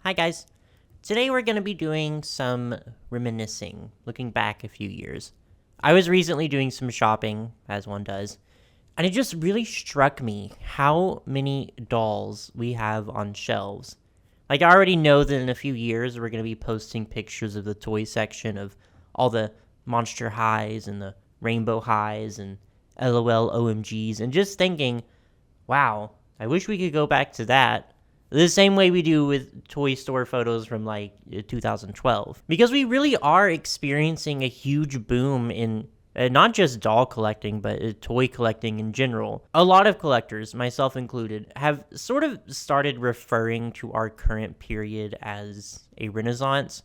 Hi guys. Today we're going to be doing some reminiscing, looking back a few years. I was recently doing some shopping, as one does, and it just really struck me how many dolls we have on shelves. Like, I already know that in a few years we're going to be posting pictures of the toy section of all the Monster Highs and the Rainbow Highs and LOL OMGs, and just thinking, wow, I wish we could go back to that. The same way we do with toy store photos from 2012. Because we really are experiencing a huge boom in not just doll collecting, but toy collecting in general. A lot of collectors, myself included, have sort of started referring to our current period as a renaissance,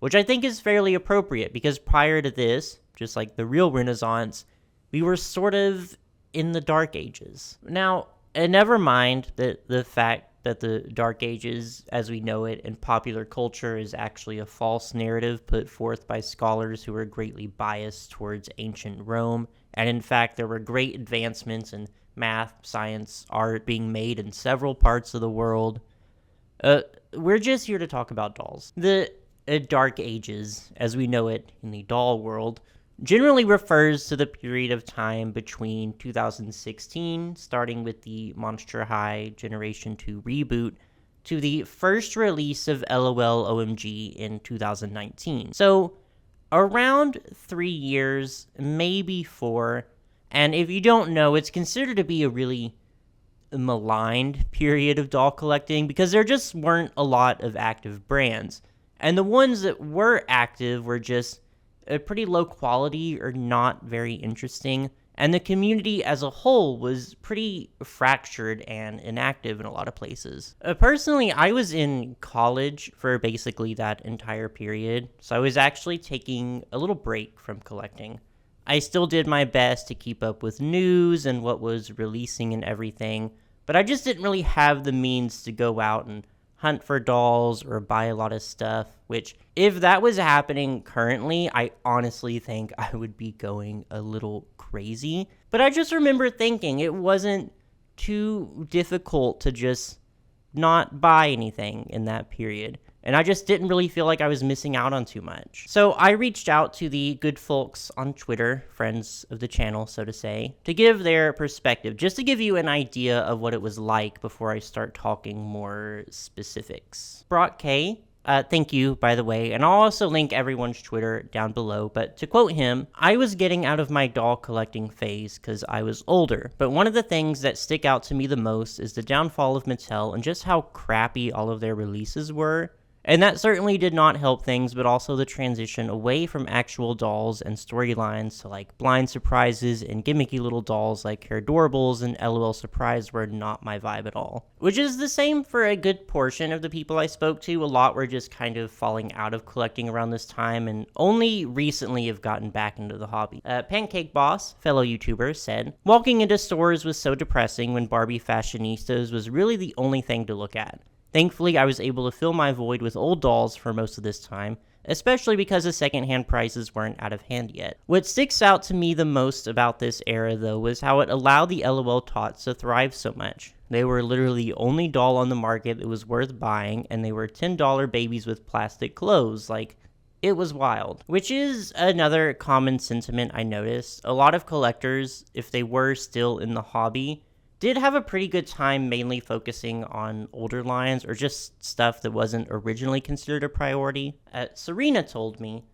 which I think is fairly appropriate because prior to this, just like the real renaissance, we were sort of in the dark ages. Now, never mind the fact that the Dark Ages, as we know it in popular culture, is actually a false narrative put forth by scholars who are greatly biased towards ancient Rome. And in fact, there were great advancements in math, science, art being made in several parts of the world. We're just here to talk about dolls. The Dark Ages, as we know it in the doll world, generally refers to the period of time between 2016, starting with the Monster High Generation 2 reboot, to the first release of LOL OMG in 2019. So, around 3 years, maybe 4, and if you don't know, it's considered to be a really maligned period of doll collecting because there just weren't a lot of active brands. And the ones that were active were just pretty low quality or not very interesting, and the community as a whole was pretty fractured and inactive in a lot of places. Personally, I was in college for basically that entire period, so I was actually taking a little break from collecting. I still did my best to keep up with news and what was releasing and everything, but I just didn't really have the means to go out and hunt for dolls or buy a lot of stuff, which if that was happening currently, I honestly think I would be going a little crazy. But I just remember thinking it wasn't too difficult to just not buy anything in that period. And I just didn't really feel like I was missing out on too much. So I reached out to the good folks on Twitter, friends of the channel, so to say, to give their perspective, just to give you an idea of what it was like before I start talking more specifics. Brock K, thank you, by the way, and I'll also link everyone's Twitter down below, but to quote him, I was getting out of my doll collecting phase because I was older, but one of the things that stick out to me the most is the downfall of Mattel and just how crappy all of their releases were. And that certainly did not help things, but also the transition away from actual dolls and storylines to like blind surprises and gimmicky little dolls like Hairdorables and LOL Surprise were not my vibe at all. Which is the same for a good portion of the people I spoke to. A lot were just kind of falling out of collecting around this time and only recently have gotten back into the hobby. Pancake Boss, fellow YouTuber, said, walking into stores was so depressing when Barbie Fashionistas was really the only thing to look at. Thankfully, I was able to fill my void with old dolls for most of this time, especially because the secondhand prices weren't out of hand yet. What sticks out to me the most about this era, though, was how it allowed the LOL tots to thrive so much. They were literally the only doll on the market that was worth buying, and they were $10 babies with plastic clothes. It was wild. Which is another common sentiment I noticed. A lot of collectors, if they were still in the hobby, did have a pretty good time mainly focusing on older lines or just stuff that wasn't originally considered a priority. Serena told me,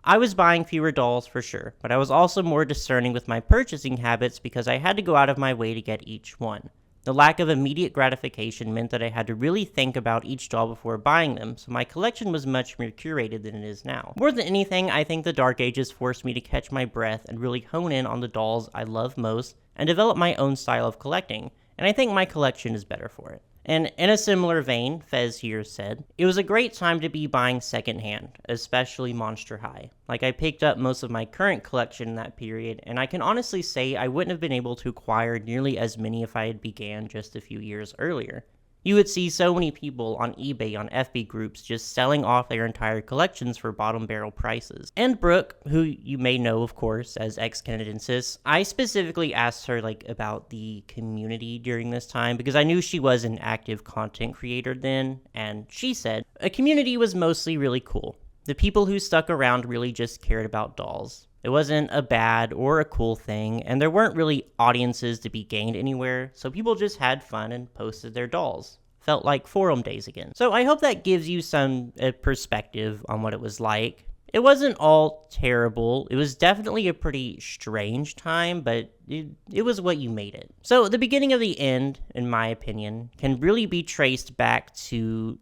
I was buying fewer dolls for sure, but I was also more discerning with my purchasing habits because I had to go out of my way to get each one. The lack of immediate gratification meant that I had to really think about each doll before buying them, so my collection was much more curated than it is now. More than anything, I think the Dark Ages forced me to catch my breath and really hone in on the dolls I love most and develop my own style of collecting, and I think my collection is better for it. And in a similar vein, Fez here said, it was a great time to be buying secondhand, especially Monster High. I picked up most of my current collection in that period, and I can honestly say I wouldn't have been able to acquire nearly as many if I had began just a few years earlier. You would see so many people on eBay, on FB groups, just selling off their entire collections for bottom barrel prices. And Brooke, who you may know, of course, as ex-Canadensis, I specifically asked her, about the community during this time, because I knew she was an active content creator then, and she said, a community was mostly really cool. The people who stuck around really just cared about dolls. It wasn't a bad or a cool thing, and there weren't really audiences to be gained anywhere, so people just had fun and posted their dolls. Felt like forum days again. So I hope that gives you some perspective on what it was like. It wasn't all terrible. It was definitely a pretty strange time, but it was what you made it. So the beginning of the end, in my opinion, can really be traced back to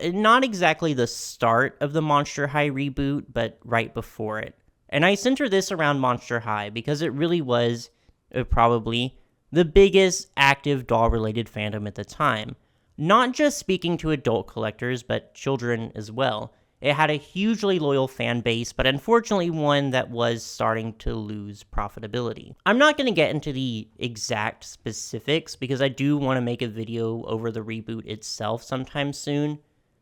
not exactly the start of the Monster High reboot, but right before it. And I center this around Monster High because it really was probably the biggest active doll-related fandom at the time. Not just speaking to adult collectors, but children as well. It had a hugely loyal fan base, but unfortunately one that was starting to lose profitability. I'm not going to get into the exact specifics because I do want to make a video over the reboot itself sometime soon.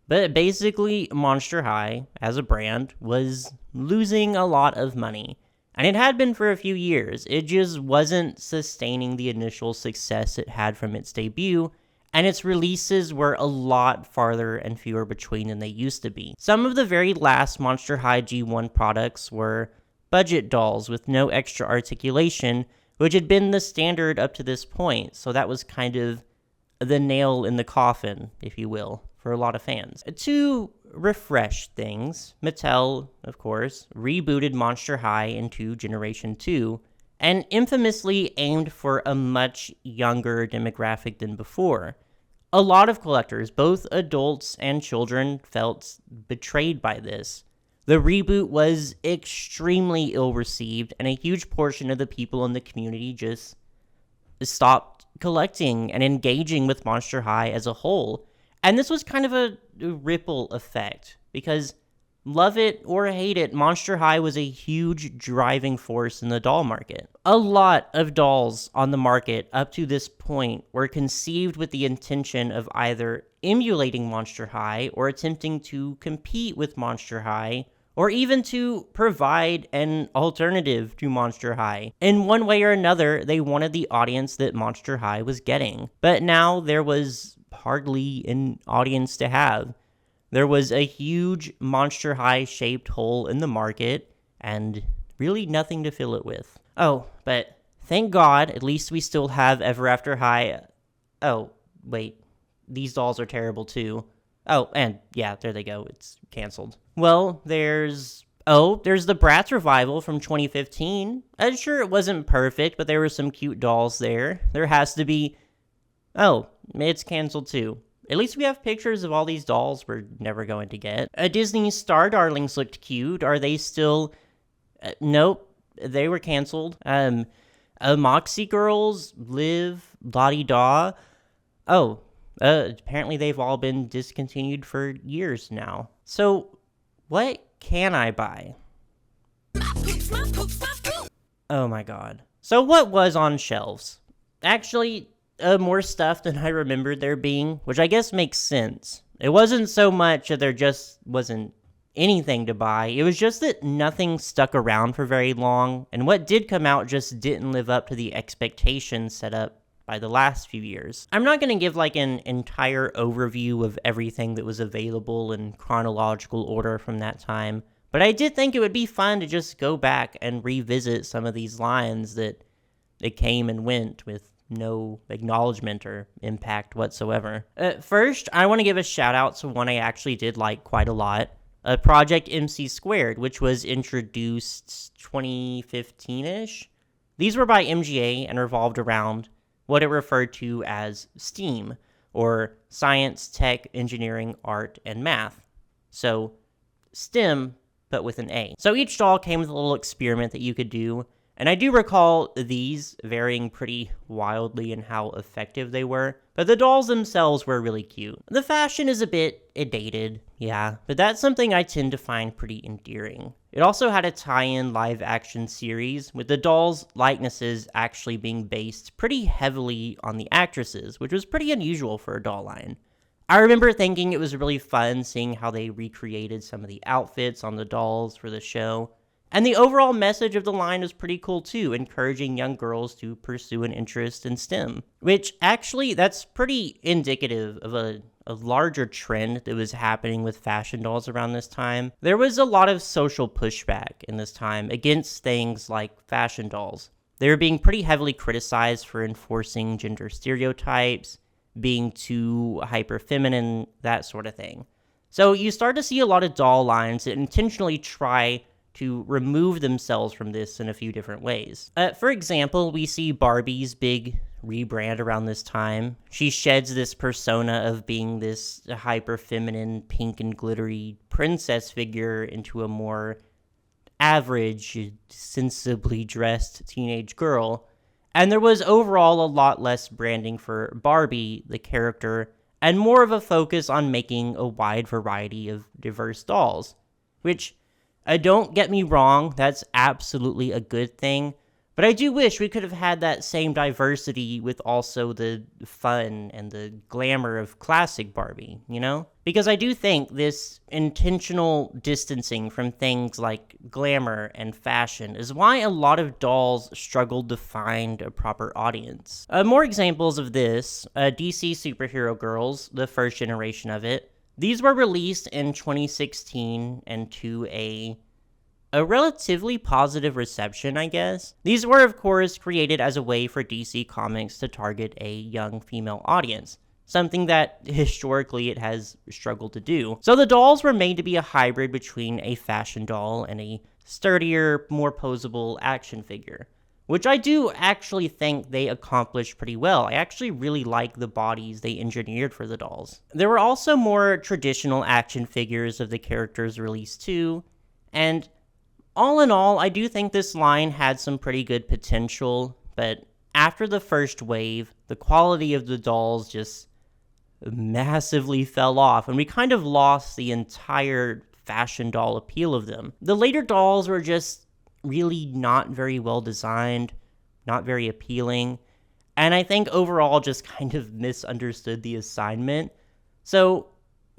But basically, Monster High, as a brand, was losing a lot of money. And it had been for a few years. It just wasn't sustaining the initial success it had from its debut, and its releases were a lot farther and fewer between than they used to be. Some of the very last Monster High G1 products were budget dolls with no extra articulation, which had been the standard up to this point, so that was kind of the nail in the coffin, if you will, for a lot of fans. To refresh things, Mattel, of course, rebooted Monster High into Generation 2, and infamously aimed for a much younger demographic than before. A lot of collectors, both adults and children, felt betrayed by this. The reboot was extremely ill-received, and a huge portion of the people in the community just stopped collecting and engaging with Monster High as a whole. And this was kind of a ripple effect, because love it or hate it, Monster High was a huge driving force in the doll market. A lot of dolls on the market up to this point were conceived with the intention of either emulating Monster High or attempting to compete with Monster High, or even to provide an alternative to Monster High. In one way or another, they wanted the audience that Monster High was getting. But now there was hardly an audience to have. There was a huge Monster High shaped hole in the market, and really nothing to fill it with. Oh, but thank God, at least we still have Ever After High. Oh, wait, these dolls are terrible too. Oh, and yeah, there they go, it's canceled. Well, there's the Bratz revival from 2015. I'm sure it wasn't perfect, but there were some cute dolls there. There has to be... Oh, it's canceled too. At least we have pictures of all these dolls we're never going to get. Disney Star Darlings looked cute. Are they still... nope, they were canceled. Moxie Girls, Live, La-Di-Da. Oh, apparently they've all been discontinued for years now. So, what can I buy? Oh my god. So what was on shelves? Actually, more stuff than I remembered there being, which I guess makes sense. It wasn't so much that there just wasn't anything to buy, it was just that nothing stuck around for very long, and what did come out just didn't live up to the expectations set up by the last few years. I'm not going to give an entire overview of everything that was available in chronological order from that time, but I did think it would be fun to just go back and revisit some of these lines that came and went with no acknowledgement or impact whatsoever. First, I want to give a shout out to one I actually did like quite a lot, Project MC Squared, which was introduced 2015-ish. These were by MGA and revolved around what it referred to as STEAM, or Science, Tech, Engineering, Art, and Math. So, STEM, but with an A. So each doll came with a little experiment that you could do, and I do recall these varying pretty wildly in how effective they were, but the dolls themselves were really cute. The fashion is a bit dated, yeah, but that's something I tend to find pretty endearing. It also had a tie-in live-action series, with the dolls' likenesses actually being based pretty heavily on the actresses, which was pretty unusual for a doll line. I remember thinking it was really fun seeing how they recreated some of the outfits on the dolls for the show. And the overall message of the line was pretty cool too, encouraging young girls to pursue an interest in STEM. Which actually, that's pretty indicative of a larger trend that was happening with fashion dolls around this time. There was a lot of social pushback in this time against things like fashion dolls. They were being pretty heavily criticized for enforcing gender stereotypes, being too hyper feminine, that sort of thing. So you start to see a lot of doll lines that intentionally try to remove themselves from this in a few different ways. For example, we see Barbie's big rebrand around this time. She sheds this persona of being this hyper feminine, pink and glittery princess figure into a more average, sensibly dressed teenage girl. And there was overall a lot less branding for Barbie, the character, and more of a focus on making a wide variety of diverse dolls. Which, don't get me wrong, that's absolutely a good thing, but I do wish we could have had that same diversity with also the fun and the glamour of classic Barbie, you know? Because I do think this intentional distancing from things like glamour and fashion is why a lot of dolls struggled to find a proper audience. More examples of this, DC Superhero Girls, the first generation of it. These were released in 2016 and to a relatively positive reception, I guess. These were, of course, created as a way for DC Comics to target a young female audience, something that historically it has struggled to do. So the dolls were made to be a hybrid between a fashion doll and a sturdier, more posable action figure, which I do actually think they accomplished pretty well. I actually really like the bodies they engineered for the dolls. There were also more traditional action figures of the characters released too, and all in all, I do think this line had some pretty good potential, but after the first wave, the quality of the dolls just massively fell off, and we kind of lost the entire fashion doll appeal of them. The later dolls were just really not very well designed, not very appealing, and I think overall just kind of misunderstood the assignment. So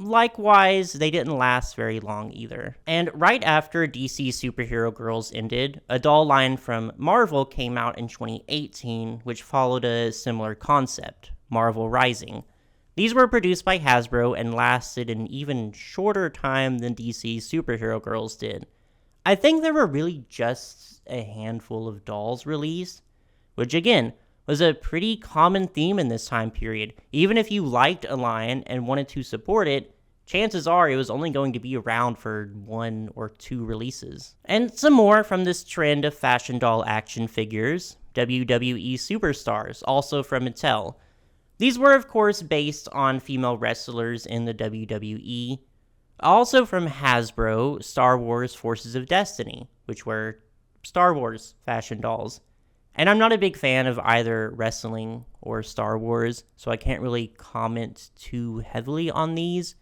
likewise, they didn't last very long either. And right after DC Superhero Girls ended, a doll line from Marvel came out in 2018, which followed a similar concept, Marvel Rising. These were produced by Hasbro and lasted an even shorter time than DC Superhero Girls did. I think there were really just a handful of dolls released, which again, was a pretty common theme in this time period. Even if you liked a line and wanted to support it, chances are it was only going to be around for 1 or 2 releases. And some more from this trend of fashion doll action figures, WWE Superstars, also from Mattel. These were of course based on female wrestlers in the WWE. Also from Hasbro, Star Wars Forces of Destiny, which were Star Wars fashion dolls. And I'm not a big fan of either wrestling or Star Wars, so I can't really comment too heavily on these,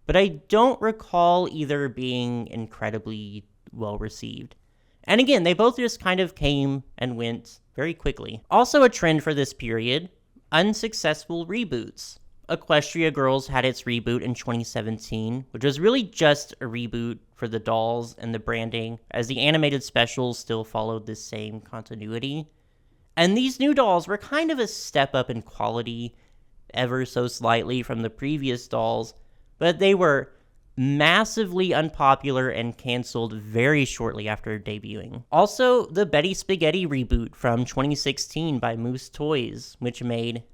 but I don't recall either being incredibly well received. And again, they both just kind of came and went very quickly. Also a trend for this period, unsuccessful reboots. Equestria Girls had its reboot in 2017, which was really just a reboot for the dolls and the branding, as the animated specials still followed the same continuity. And these new dolls were kind of a step up in quality, ever so slightly from the previous dolls, but they were massively unpopular and canceled very shortly after debuting. Also, the Betty Spaghetti reboot from 2016 by Moose Toys, which made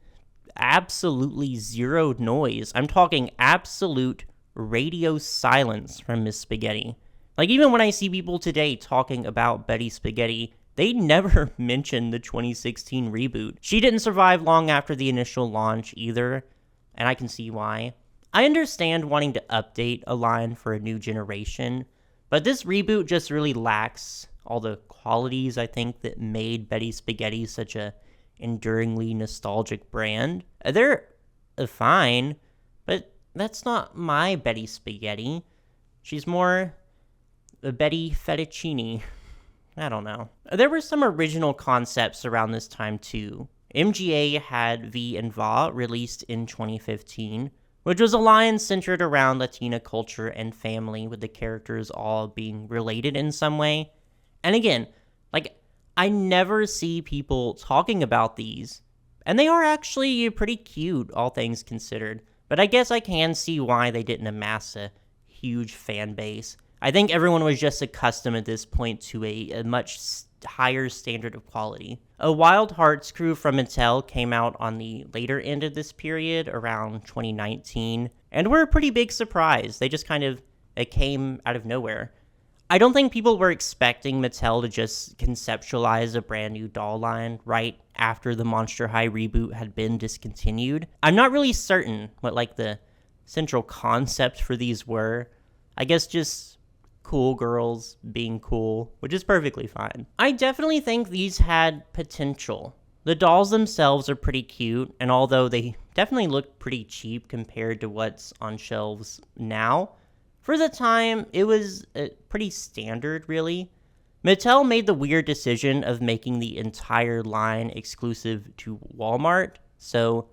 absolutely zero noise. I'm talking absolute radio silence from Miss Spaghetti. Like, even when I see people today talking about Betty Spaghetti, they never mention the 2016 reboot. She didn't survive long after the initial launch either, and I can see why. I understand wanting to update a line for a new generation, but this reboot just really lacks all the qualities I think that made Betty Spaghetti such a enduringly nostalgic brand. There fine, but that's not my Betty Spaghetti. She's more a Betty Fettuccine. I don't know. There were some original concepts around this time too. MGA had V and Va released in 2015, which was a line centered around Latina culture and family, with the characters all being related in some way. And again, like, I never see people talking about these, and they are actually pretty cute, all things considered. But I guess I can see why they didn't amass a huge fan base. I think everyone was just accustomed at this point to a much higher standard of quality. A Wild Hearts crew from Mattel came out on the later end of this period, around 2019, and were a pretty big surprise. They just kind of came out of nowhere. I don't think people were expecting Mattel to just conceptualize a brand new doll line right after the Monster High reboot had been discontinued. I'm not really certain what, like, the central concept for these were. I guess just cool girls being cool, which is perfectly fine. I definitely think these had potential. The dolls themselves are pretty cute, and although they definitely look pretty cheap compared to what's on shelves now, for the time, it was pretty standard, really. Mattel made the weird decision of making the entire line exclusive to Walmart, so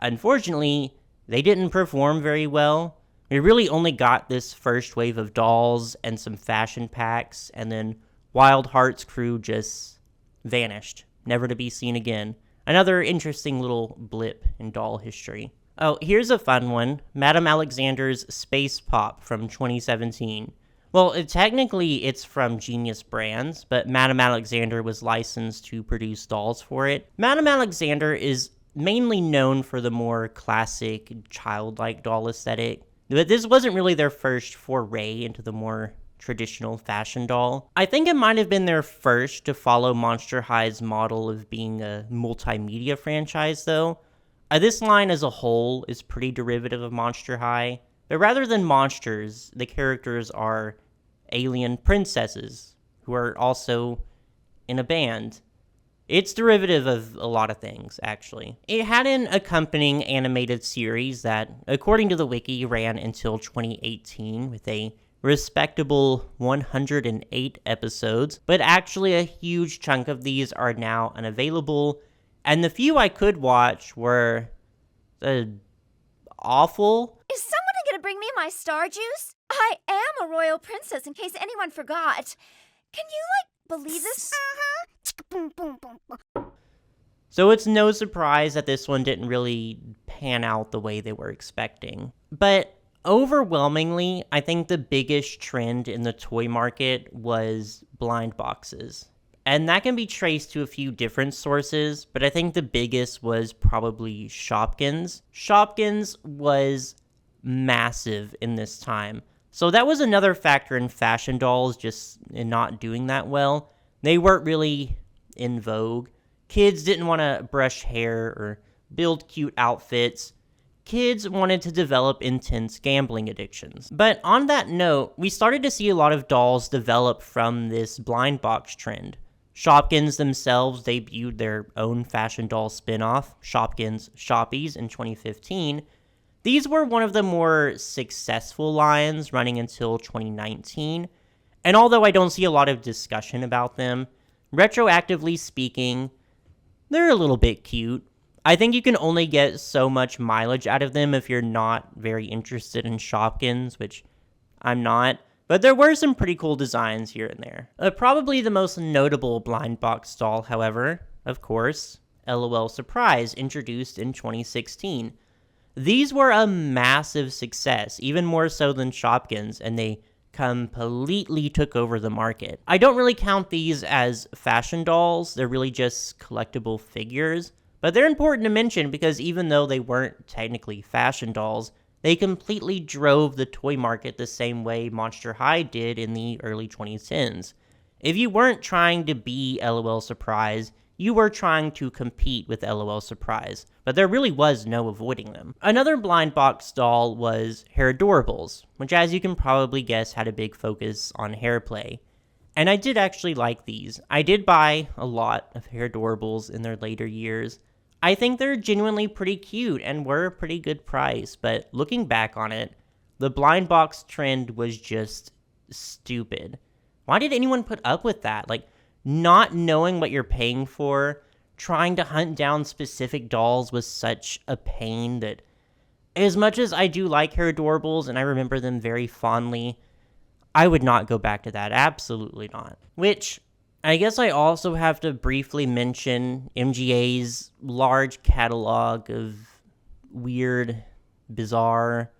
unfortunately, they didn't perform very well. We really only got this first wave of dolls and some fashion packs, and then Wild Hearts crew just vanished, never to be seen again. Another interesting little blip in doll history. Oh, here's a fun one. Madame Alexander's Space Pop from 2017. Well, technically it's from Genius Brands, but Madame Alexander was licensed to produce dolls for it. Madame Alexander is mainly known for the more classic, childlike doll aesthetic, but this wasn't really their first foray into the more traditional fashion doll. I think it might have been their first to follow Monster High's model of being a multimedia franchise, though. This line as a whole is pretty derivative of Monster High, but rather than monsters, the characters are alien princesses, who are also in a band. It's derivative of a lot of things, actually. It had an accompanying animated series that, according to the wiki, ran until 2018 with a respectable 108 episodes, but actually a huge chunk of these are now unavailable, and the few I could watch were awful. Is someone gonna bring me my star juice? I am a royal princess, in case anyone forgot. Can you, believe this? So it's no surprise that this one didn't really pan out the way they were expecting. But overwhelmingly, I think the biggest trend in the toy market was blind boxes. And that can be traced to a few different sources, but I think the biggest was probably Shopkins. Shopkins was massive in this time. So that was another factor in fashion dolls just not doing that well. They weren't really in vogue. Kids didn't want to brush hair or build cute outfits. Kids wanted to develop intense gambling addictions. But on that note, we started to see a lot of dolls develop from this blind box trend. Shopkins themselves debuted their own fashion doll spin-off, Shopkins Shoppies, in 2015. These were one of the more successful lines, running until 2019. And although I don't see a lot of discussion about them, retroactively speaking, they're a little bit cute. I think you can only get so much mileage out of them if you're not very interested in Shopkins, which I'm not. But there were some pretty cool designs here and there. Probably the most notable blind box doll, however, of course, LOL Surprise, introduced in 2016. These were a massive success, even more so than Shopkins, and they completely took over the market. I don't really count these as fashion dolls, they're really just collectible figures, but they're important to mention because even though they weren't technically fashion dolls, they completely drove the toy market the same way Monster High did in the early 2010s. If you weren't trying to be LOL Surprise, you were trying to compete with LOL Surprise, but there really was no avoiding them. Another blind box doll was Hairadorables, which, as you can probably guess, had a big focus on hair play. And I did actually like these. I did buy a lot of Hairadorables in their later years. I think they're genuinely pretty cute and were a pretty good price, but looking back on it, the blind box trend was just stupid. Why did anyone put up with that? Like, not knowing what you're paying for, trying to hunt down specific dolls was such a pain that, as much as I do like Hair Adorables and I remember them very fondly, I would not go back to that. Absolutely not. Which, I guess I also have to briefly mention MGA's large catalog of weird, bizarre,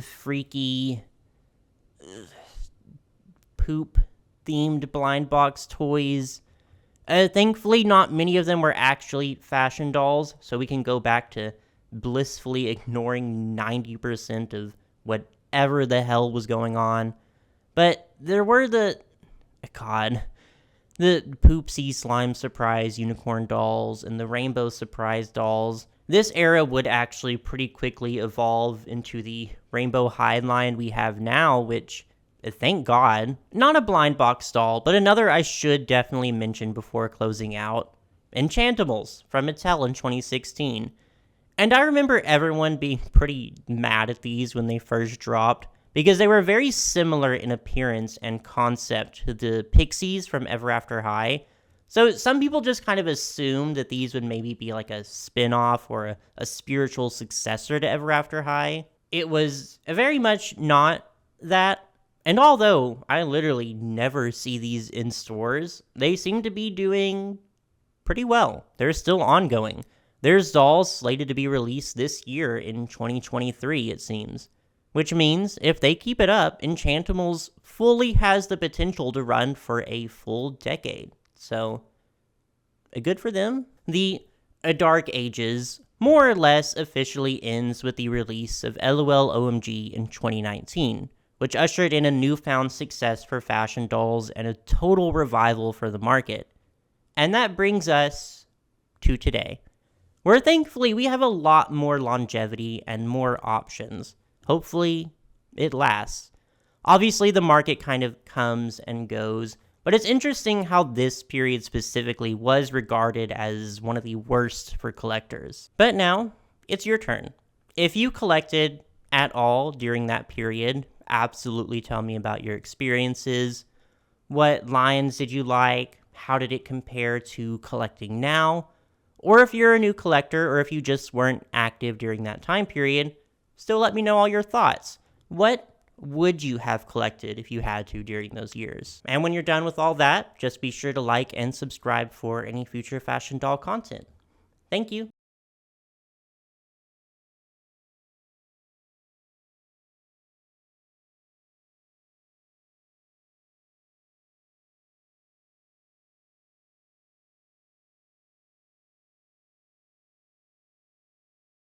freaky, poop-themed blind box toys. Thankfully, not many of them were actually fashion dolls, so we can go back to blissfully ignoring 90% of whatever the hell was going on. But there were the Poopsie Slime Surprise Unicorn dolls and the Rainbow Surprise dolls. This era would actually pretty quickly evolve into the Rainbow High line we have now, which, thank God, not a blind box doll, but another I should definitely mention before closing out. Enchantimals from Mattel in 2016. And I remember everyone being pretty mad at these when they first dropped, because they were very similar in appearance and concept to the Pixies from Ever After High. So some people just kind of assumed that these would maybe be like a spin-off or a spiritual successor to Ever After High. It was very much not that. And although I literally never see these in stores, they seem to be doing pretty well. They're still ongoing. There's dolls slated to be released this year in 2023, it seems. Which means, if they keep it up, Enchantimals fully has the potential to run for a full decade. So, good for them. The Dark Ages more or less officially ends with the release of LOL OMG in 2019, which ushered in a newfound success for fashion dolls and a total revival for the market. And that brings us to today, where thankfully we have a lot more longevity and more options. Hopefully, it lasts. Obviously, the market kind of comes and goes, but it's interesting how this period specifically was regarded as one of the worst for collectors. But now, it's your turn. If you collected at all during that period, absolutely tell me about your experiences. What lines did you like? How did it compare to collecting now? Or if you're a new collector, or if you just weren't active during that time period, still let me know all your thoughts. What would you have collected if you had to during those years? And when you're done with all that, just be sure to like and subscribe for any future fashion doll content. Thank you.